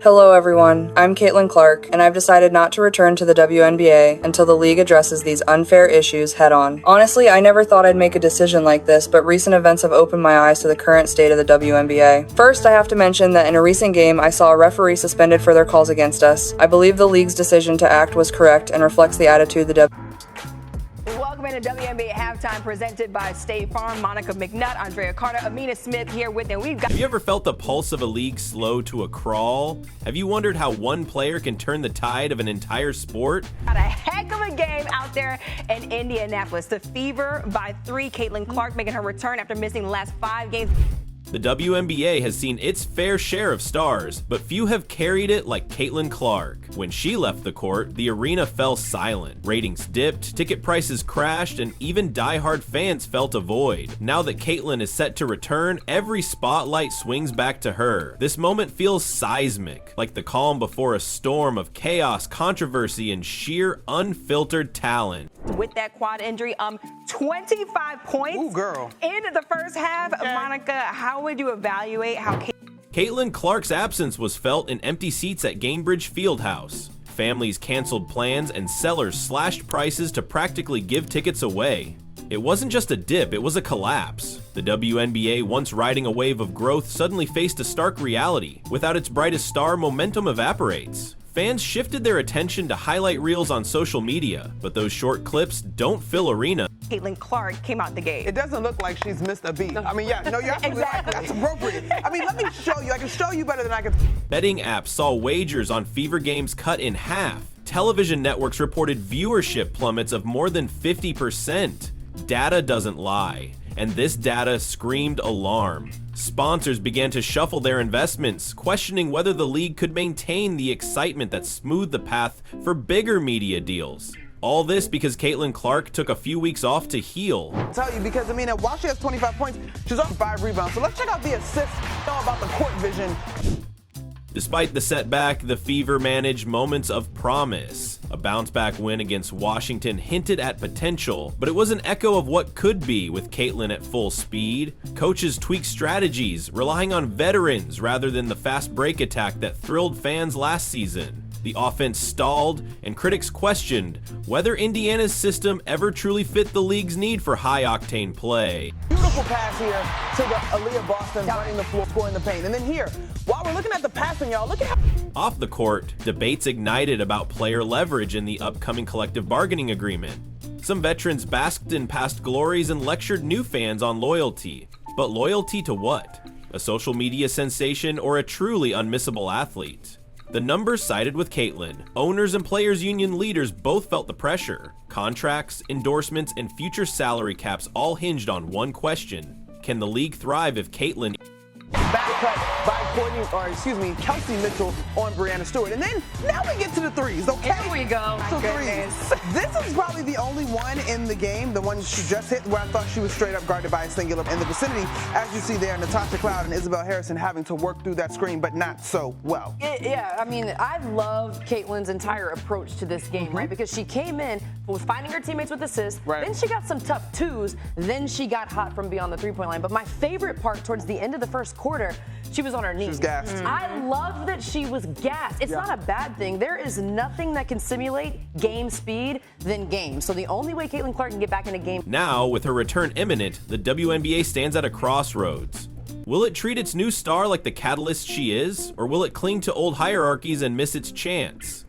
Hello everyone, I'm Caitlin Clark, and I've decided not to return to the WNBA until the league addresses these unfair issues head-on. Honestly, I never thought I'd make a decision like this, but recent events have opened my eyes to the current state of the WNBA. First, I have to mention that in a recent game, I saw a referee suspended for their calls against us. I believe the league's decision to act was correct and reflects the attitude the Welcome into WNBA Halftime, presented by State Farm. Monica McNutt, Andrea Carter, Amina Smith here with them. Have you ever felt the pulse of a league slow to a crawl? Have you wondered how one player can turn the tide of an entire sport? Got a heck of a game out there in Indianapolis. The Fever by 3. Caitlin Clark making her return after missing the last 5 games. The WNBA has seen its fair share of stars, but few have carried it like Caitlin Clark. When she left the court, the arena fell silent. Ratings dipped, ticket prices crashed, and even diehard fans felt a void. Now that Caitlin is set to return, every spotlight swings back to her. This moment feels seismic, like the calm before a storm of chaos, controversy, and sheer unfiltered talent. With that quad injury, 25 points. Ooh, girl. In the first half. Okay. Monica, how would you evaluate how Caitlin Clark's absence was felt in empty seats at Gainbridge Fieldhouse. Families canceled plans and sellers slashed prices to practically give tickets away. It wasn't just a dip, it was a collapse. The WNBA, once riding a wave of growth, suddenly faced a stark reality. Without its brightest star, momentum evaporates. Fans shifted their attention to highlight reels on social media, but those short clips don't fill arena. Caitlin Clark came out the gate. It doesn't look like she's missed a beat. I mean, yeah, no, you're absolutely right. That's appropriate. I mean, let me show you. I can show you better than I can. Betting apps saw wagers on Fever games cut in half. Television networks reported viewership plummets of more than 50%. Data doesn't lie, and this data screamed alarm. Sponsors began to shuffle their investments, questioning whether the league could maintain the excitement that smoothed the path for bigger media deals. All this because Caitlin Clark took a few weeks off to heal. I'll tell you, because, I mean, while she has 25 points, she's on 5 rebounds. So let's check out the assists. Know about the court vision. Despite the setback, the Fever managed moments of promise. A bounce-back win against Washington hinted at potential, but it was an echo of what could be with Caitlin at full speed. Coaches tweaked strategies, relying on veterans rather than the fast break attack that thrilled fans last season. The offense stalled, and critics questioned whether Indiana's system ever truly fit the league's need for high-octane play. Beautiful pass here to the Aaliyah Boston running the floor, scoring the paint. And then here, while we're looking at the passing, y'all, look at how... Off the court, debates ignited about player leverage in the upcoming collective bargaining agreement. Some veterans basked in past glories and lectured new fans on loyalty. But loyalty to what? A social media sensation or a truly unmissable athlete? The numbers sided with Caitlin. Owners and players' union leaders both felt the pressure. Contracts, endorsements, and future salary caps all hinged on one question. Can the league thrive if Caitlin... Back cut by Kelsey Mitchell on Brianna Stewart. And then, now we get to the threes, okay? Here we go. So My goodness. This is probably the only one in the game, the one she just hit, where I thought she was straight up guarded by a singular in the vicinity. As you see there, Natasha Cloud and Isabel Harrison having to work through that screen, but not so well. Yeah, I mean, I love Caitlin's entire approach to this game, right? Because she came in, was finding her teammates with assists, then she got some tough twos, then she got hot from beyond the three-point line. But my favorite part towards the end of the first quarter, she was on her knees. She was gassed. I love that she was gassed. It's not a bad thing. There is nothing that can simulate game speed than game. So the only way Caitlin Clark can get back in a game. Now, with her return imminent, the WNBA stands at a crossroads. Will it treat its new star like the catalyst she is, or will it cling to old hierarchies and miss its chance?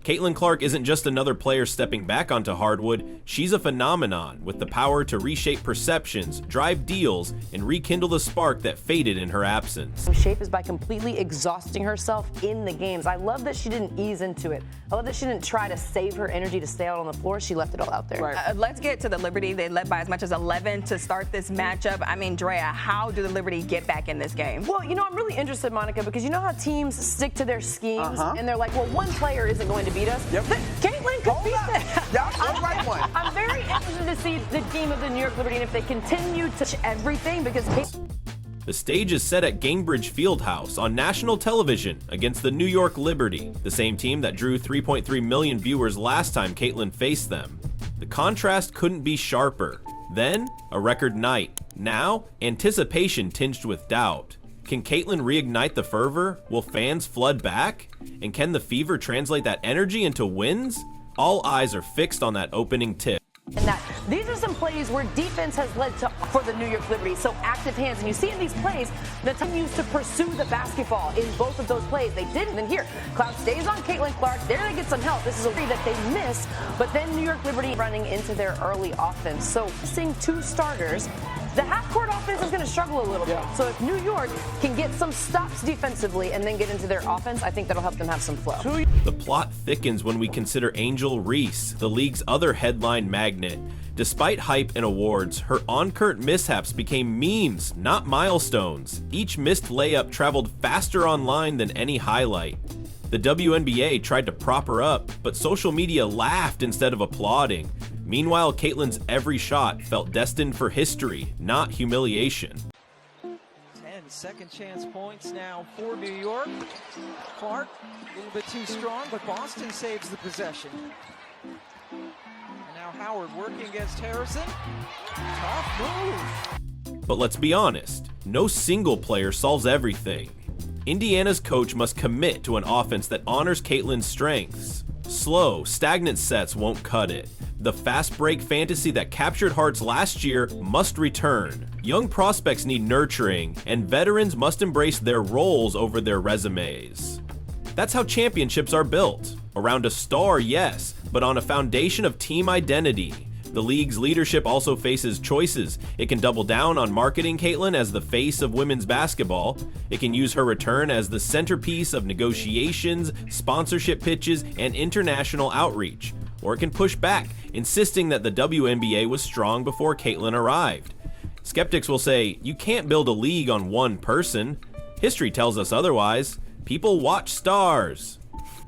Caitlin Clark isn't just another player stepping back onto hardwood, she's a phenomenon with the power to reshape perceptions, drive deals, and rekindle the spark that faded in her absence. Shape is by completely exhausting herself in the games. I love that she didn't ease into it. I love that she didn't try to save her energy to stay out on the floor. She left it all out there. Let's get to the Liberty. They led by as much as 11 to start this matchup. I mean, Drea, how do the Liberty get back in this game? Well, you know, I'm really interested, Monica, because you know how teams stick to their schemes and they're like, well, one player isn't going to beat us. Yep. Caitlin could beat them. That's the right one. I'm very interested to see the team of the New York Liberty and if they continue to touch everything because The stage is set at Gainbridge Fieldhouse on national television against the New York Liberty, the same team that drew 3.3 million viewers last time Caitlin faced them. The contrast couldn't be sharper. Then, a record night. Now, anticipation tinged with doubt. Can Caitlin reignite the fervor? Will fans flood back? And can the Fever translate that energy into wins? All eyes are fixed on that opening tip. And that these are some plays where defense has led to for the New York Liberty. So active hands, and you see in these plays the team used to pursue the basketball in both of those plays. They didn't. And here, Cloud stays on Caitlin Clark. There they get some help. This is a three that they miss, but then New York Liberty running into their early offense. So seeing two starters, the half-court offense is going to struggle a little bit. So if New York can get some stops defensively and then get into their offense, I think that'll help them have some flow. The plot thickens when we consider Angel Reese, the league's other headline magnet. Despite hype and awards, her on-court mishaps became memes, not milestones. Each missed layup traveled faster online than any highlight. The WNBA tried to prop her up, but social media laughed instead of applauding. Meanwhile, Caitlin's every shot felt destined for history, not humiliation. 10 second chance points now for New York. Clark, a little bit too strong, but Boston saves the possession. And now Howard working against Harrison. Tough move. But let's be honest, no single player solves everything. Indiana's coach must commit to an offense that honors Caitlin's strengths. Slow, stagnant sets won't cut it. The fast break fantasy that captured hearts last year must return. Young prospects need nurturing, and veterans must embrace their roles over their resumes. That's how championships are built. Around a star, yes, but on a foundation of team identity. The league's leadership also faces choices. It can double down on marketing Caitlin as the face of women's basketball. It can use her return as the centerpiece of negotiations, sponsorship pitches, and international outreach. Or it can push back, insisting that the WNBA was strong before Caitlin arrived. Skeptics will say, you can't build a league on one person. History tells us otherwise. People watch stars.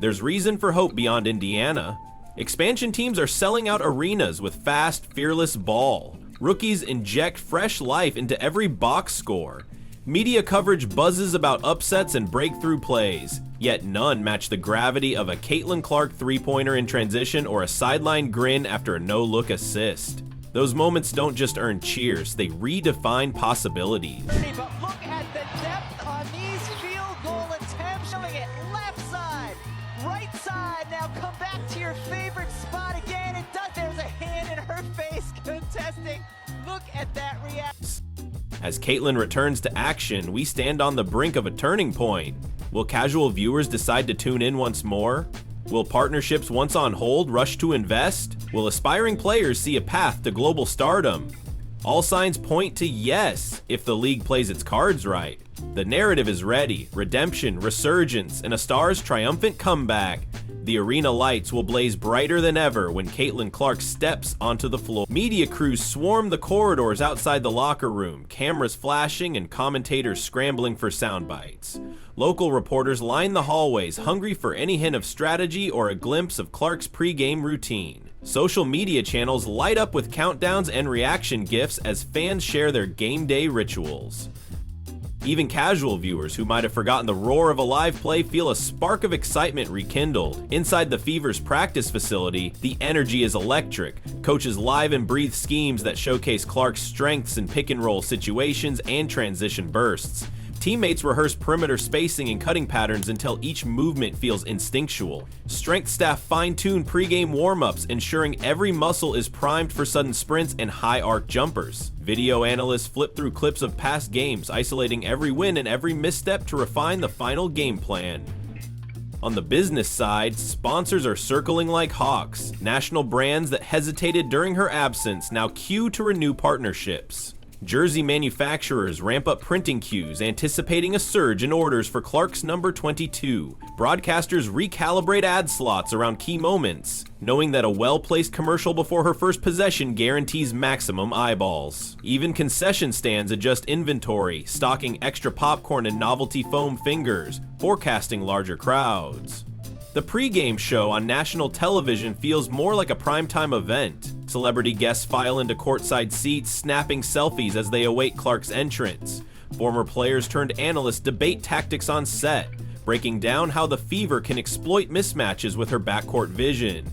There's reason for hope beyond Indiana. Expansion teams are selling out arenas with fast, fearless ball. Rookies inject fresh life into every box score. Media coverage buzzes about upsets and breakthrough plays, yet none match the gravity of a Caitlin Clark three-pointer in transition or a sideline grin after a no-look assist. Those moments don't just earn cheers, they redefine possibilities. But look at the depth on these field goal attempts. Showing it left side, right side. Now come back to your favorite spot again. It does. There's a hand in her face contesting. Look at that reaction. As Caitlin returns to action, we stand on the brink of a turning point. Will casual viewers decide to tune in once more? Will partnerships once on hold rush to invest? Will aspiring players see a path to global stardom? All signs point to yes, if the league plays its cards right. The narrative is ready: redemption, resurgence, and a star's triumphant comeback. The arena lights will blaze brighter than ever when Caitlin Clark steps onto the floor. Media crews swarm the corridors outside the locker room, cameras flashing and commentators scrambling for sound bites. Local reporters line the hallways, hungry for any hint of strategy or a glimpse of Clark's pre-game routine. Social media channels light up with countdowns and reaction gifs as fans share their game day rituals. Even casual viewers who might have forgotten the roar of a live play feel a spark of excitement rekindled. Inside the Fever's practice facility, the energy is electric. Coaches live and breathe schemes that showcase Clark's strengths in pick-and-roll situations and transition bursts. Teammates rehearse perimeter spacing and cutting patterns until each movement feels instinctual. Strength staff fine-tune pregame warm-ups, ensuring every muscle is primed for sudden sprints and high-arc jumpers. Video analysts flip through clips of past games, isolating every win and every misstep to refine the final game plan. On the business side, sponsors are circling like hawks. National brands that hesitated during her absence now queue to renew partnerships. Jersey manufacturers ramp up printing queues, anticipating a surge in orders for Clark's number 22. Broadcasters recalibrate ad slots around key moments, knowing that a well-placed commercial before her first possession guarantees maximum eyeballs. Even concession stands adjust inventory, stocking extra popcorn and novelty foam fingers, forecasting larger crowds. The pregame show on national television feels more like a primetime event. Celebrity guests file into courtside seats, snapping selfies as they await Clark's entrance. Former players turned analysts debate tactics on set, breaking down how the Fever can exploit mismatches with her backcourt vision.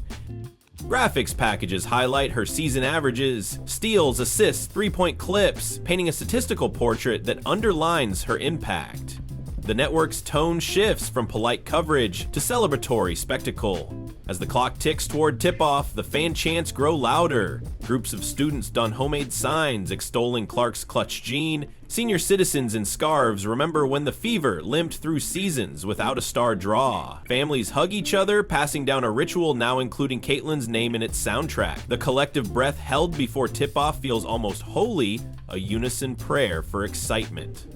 Graphics packages highlight her season averages, steals, assists, three-point clips, painting a statistical portrait that underlines her impact. The network's tone shifts from polite coverage to celebratory spectacle. As the clock ticks toward tip-off, the fan chants grow louder. Groups of students don homemade signs extolling Clark's clutch gene. Senior citizens in scarves remember when the Fever limped through seasons without a star draw. Families hug each other, passing down a ritual now including Caitlin's name in its soundtrack. The collective breath held before tip-off feels almost holy, a unison prayer for excitement.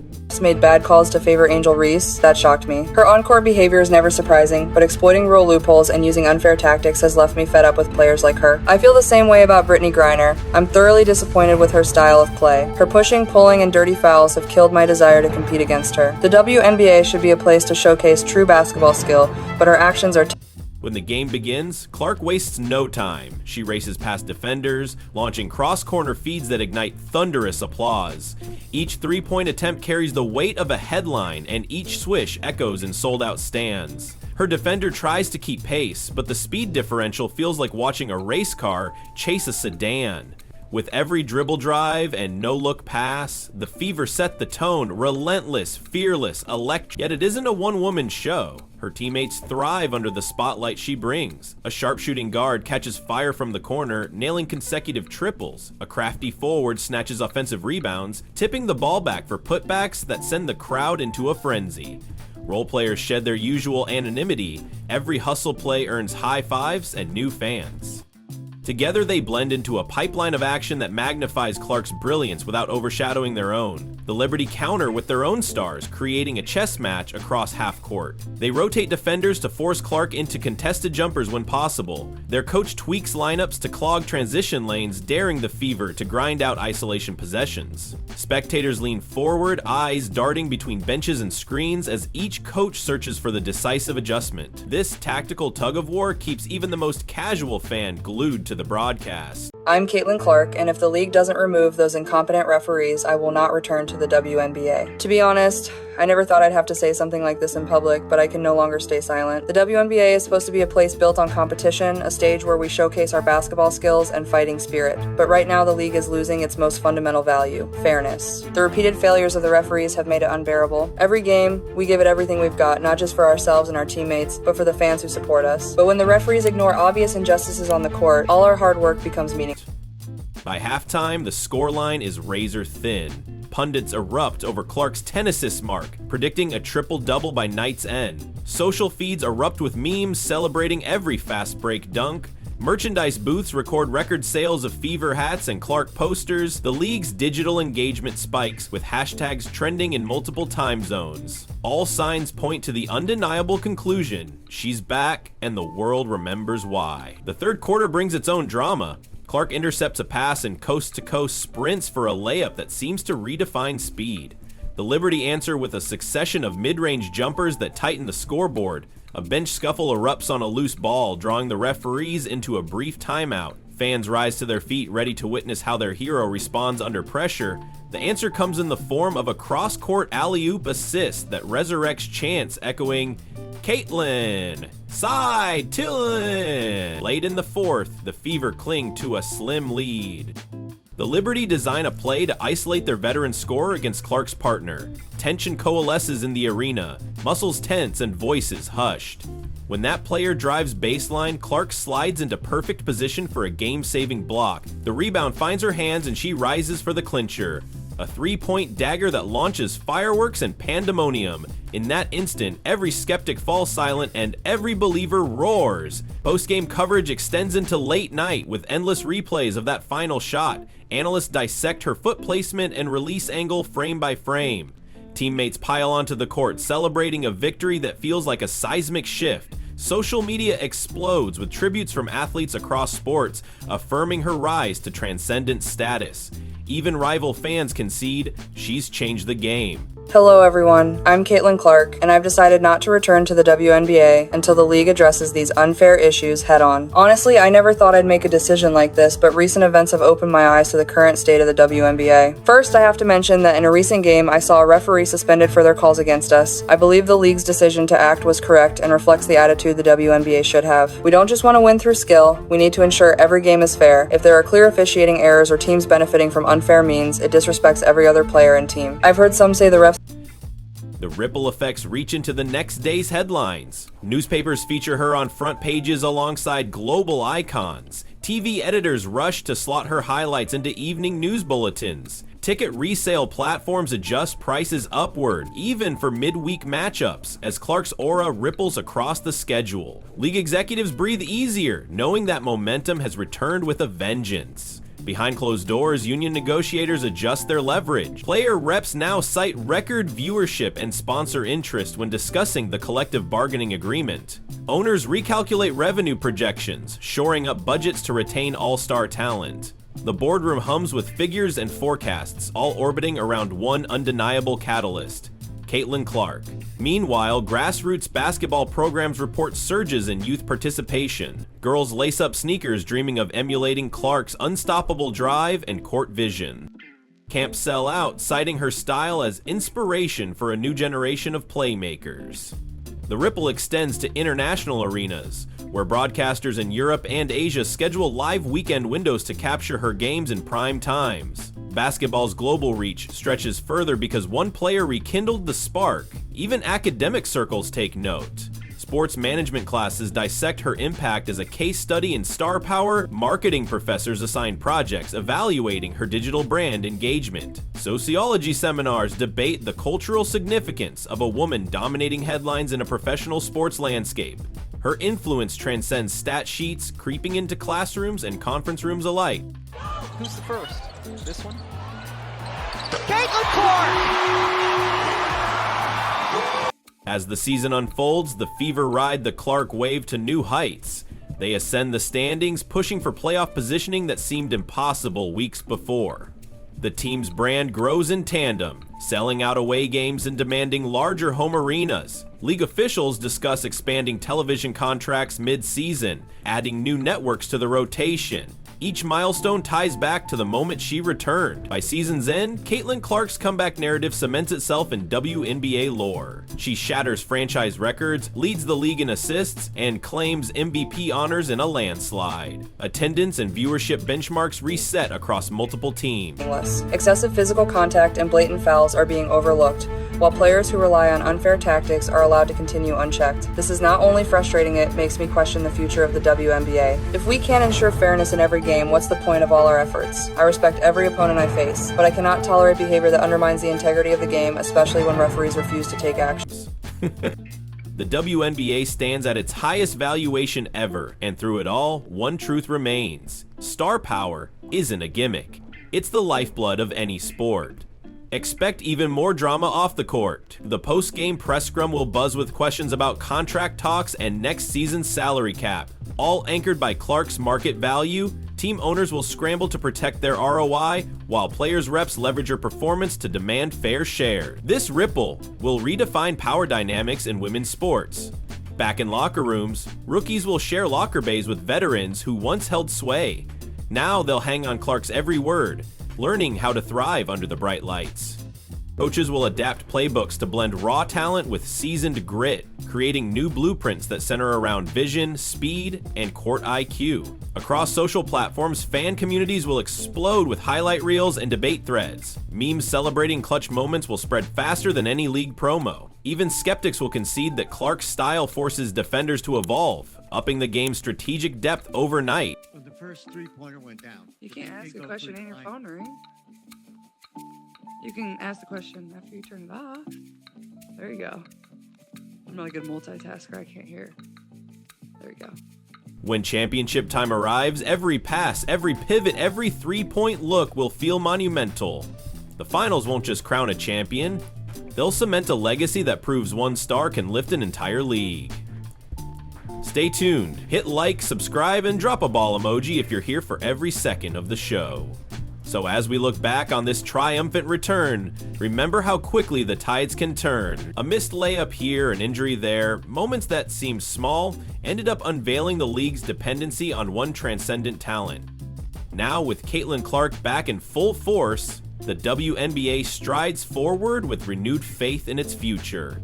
Made bad calls to favor Angel Reese. That shocked me. Her on-court behavior is never surprising, but exploiting rule loopholes and using unfair tactics has left me fed up with players like her. I feel the same way about Brittany Griner. I'm thoroughly disappointed with her style of play. Her pushing, pulling, and dirty fouls have killed my desire to compete against her. The WNBA should be a place to showcase true basketball skill, but her actions are When the game begins, Clark wastes no time. She races past defenders, launching cross-corner feeds that ignite thunderous applause. Each three-point attempt carries the weight of a headline, and each swish echoes in sold-out stands. Her defender tries to keep pace, but the speed differential feels like watching a race car chase a sedan. With every dribble drive and no-look pass, the Fever set the tone, relentless, fearless, electric. Yet it isn't a one-woman show. Her teammates thrive under the spotlight she brings. A sharpshooting guard catches fire from the corner, nailing consecutive triples. A crafty forward snatches offensive rebounds, tipping the ball back for putbacks that send the crowd into a frenzy. Role players shed their usual anonymity. Every hustle play earns high fives and new fans. Together they blend into a pipeline of action that magnifies Clark's brilliance without overshadowing their own. The Liberty counter with their own stars, creating a chess match across half court. They rotate defenders to force Clark into contested jumpers when possible. Their coach tweaks lineups to clog transition lanes, daring the Fever to grind out isolation possessions. Spectators lean forward, eyes darting between benches and screens as each coach searches for the decisive adjustment. This tactical tug-of-war keeps even the most casual fan glued to the broadcast. I'm Caitlin Clark, and if the league doesn't remove those incompetent referees, I will not return to the WNBA. To be honest, I never thought I'd have to say something like this in public, but I can no longer stay silent. The WNBA is supposed to be a place built on competition, a stage where we showcase our basketball skills and fighting spirit. But right now, the league is losing its most fundamental value, fairness. The repeated failures of the referees have made it unbearable. Every game, we give it everything we've got, not just for ourselves and our teammates, but for the fans who support us. But when the referees ignore obvious injustices on the court, all our hard work becomes meaningless. By halftime, the scoreline is razor thin. Pundits erupt over Clark's 10 assist mark, predicting a triple-double by night's end. Social feeds erupt with memes celebrating every fast break dunk. Merchandise booths record record sales of Fever hats and Clark posters. The league's digital engagement spikes, with hashtags trending in multiple time zones. All signs point to the undeniable conclusion: she's back, and the world remembers why. The third quarter brings its own drama. Clark intercepts a pass and coast-to-coast sprints for a layup that seems to redefine speed. The Liberty answer with a succession of mid-range jumpers that tighten the scoreboard. A bench scuffle erupts on a loose ball, drawing the referees into a brief timeout. Fans rise to their feet, ready to witness how their hero responds under pressure. The answer comes in the form of a cross-court alley-oop assist that resurrects chants echoing, "Caitlin! Side! Tillin!" Late in the fourth, the Fever cling to a slim lead. The Liberty design a play to isolate their veteran scorer against Clark's partner. Tension coalesces in the arena, muscles tense and voices hushed. When that player drives baseline, Clark slides into perfect position for a game-saving block. The rebound finds her hands and she rises for the clincher. A three-point dagger that launches fireworks and pandemonium. In that instant, every skeptic falls silent and every believer roars. Post-game coverage extends into late night with endless replays of that final shot. Analysts dissect her foot placement and release angle frame by frame. Teammates pile onto the court, celebrating a victory that feels like a seismic shift. Social media explodes with tributes from athletes across sports, affirming her rise to transcendent status. Even rival fans concede she's changed the game. Hello everyone, I'm Caitlin Clark, and I've decided not to return to the WNBA until the league addresses these unfair issues head on. Honestly, I never thought I'd make a decision like this, but recent events have opened my eyes to the current state of the WNBA. First, I have to mention that in a recent game, I saw a referee suspended for their calls against us. I believe the league's decision to act was correct and reflects the attitude the WNBA should have. We don't just want to win through skill, we need to ensure every game is fair. If there are clear officiating errors or teams benefiting from unfair means, it disrespects every other player and team. I've heard some say the refs. The ripple effects reach into the next day's headlines. Newspapers feature her on front pages alongside global icons. TV editors rush to slot her highlights into evening news bulletins. Ticket resale platforms adjust prices upward, even for midweek matchups, as Clark's aura ripples across the schedule. League executives breathe easier, knowing that momentum has returned with a vengeance. Behind closed doors, union negotiators adjust their leverage. Player reps now cite record viewership and sponsor interest when discussing the collective bargaining agreement. Owners recalculate revenue projections, shoring up budgets to retain all-star talent. The boardroom hums with figures and forecasts, all orbiting around one undeniable catalyst: Caitlin Clark. Meanwhile, grassroots basketball programs report surges in youth participation. Girls lace up sneakers dreaming of emulating Clark's unstoppable drive and court vision. Camps sell out, citing her style as inspiration for a new generation of playmakers. The ripple extends to international arenas, where broadcasters in Europe and Asia schedule live weekend windows to capture her games in prime times. Basketball's global reach stretches further because one player rekindled the spark. Even academic circles take note. Sports management classes dissect her impact as a case study in star power. Marketing professors assign projects evaluating her digital brand engagement. Sociology seminars debate the cultural significance of a woman dominating headlines in a professional sports landscape. Her influence transcends stat sheets, creeping into classrooms and conference rooms alike. Who's the first? This one? Caitlin Clark! As the season unfolds, the Fever ride the Clark wave to new heights. They ascend the standings, pushing for playoff positioning that seemed impossible weeks before. The team's brand grows in tandem, selling out away games and demanding larger home arenas. League officials discuss expanding television contracts mid-season, adding new networks to the rotation. Each milestone ties back to the moment she returned. By season's end, Caitlin Clark's comeback narrative cements itself in WNBA lore. She shatters franchise records, leads the league in assists, and claims MVP honors in a landslide. Attendance and viewership benchmarks reset across multiple teams. Excessive physical contact and blatant fouls are being overlooked, while players who rely on unfair tactics are allowed to continue unchecked. This is not only frustrating, it makes me question the future of the WNBA. If we can't ensure fairness in every game, what's the point of all our efforts? I respect every opponent I face, but I cannot tolerate behavior that undermines the integrity of the game, especially when referees refuse to take actions. The WNBA stands at its highest valuation ever, and through it all, one truth remains: star power isn't a gimmick. It's the lifeblood of any sport. Expect even more drama off the court. The post-game press scrum will buzz with questions about contract talks and next season's salary cap. All anchored by Clark's market value, team owners will scramble to protect their ROI, while players' reps leverage her performance to demand fair share. This ripple will redefine power dynamics in women's sports. Back in locker rooms, rookies will share locker bays with veterans who once held sway. Now they'll hang on Clark's every word, learning how to thrive under the bright lights. Coaches will adapt playbooks to blend raw talent with seasoned grit, creating new blueprints that center around vision, speed, and court IQ. Across social platforms, fan communities will explode with highlight reels and debate threads. Memes celebrating clutch moments will spread faster than any league promo. Even skeptics will concede that Clark's style forces defenders to evolve, upping the game's strategic depth overnight. When the first three-pointer went down. You can't ask a question in your phone, right? You can ask the question after you turn it off. There you go. I'm not a good multitasker, I can't hear. There you go. When championship time arrives, every pass, every pivot, every three-point look will feel monumental. The finals won't just crown a champion, they'll cement a legacy that proves one star can lift an entire league. Stay tuned, hit like, subscribe, and drop a ball emoji if you're here for every second of the show. So as we look back on this triumphant return, remember how quickly the tides can turn. A missed layup here, an injury there, moments that seemed small ended up unveiling the league's dependency on one transcendent talent. Now with Caitlin Clark back in full force, the WNBA strides forward with renewed faith in its future.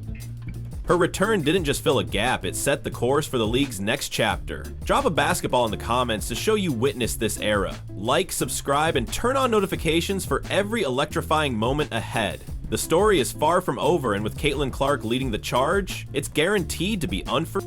Her return didn't just fill a gap, it set the course for the league's next chapter. Drop a basketball in the comments to show you witnessed this era. Like, subscribe, and turn on notifications for every electrifying moment ahead. The story is far from over, and with Caitlin Clark leading the charge, it's guaranteed to be unforgettable.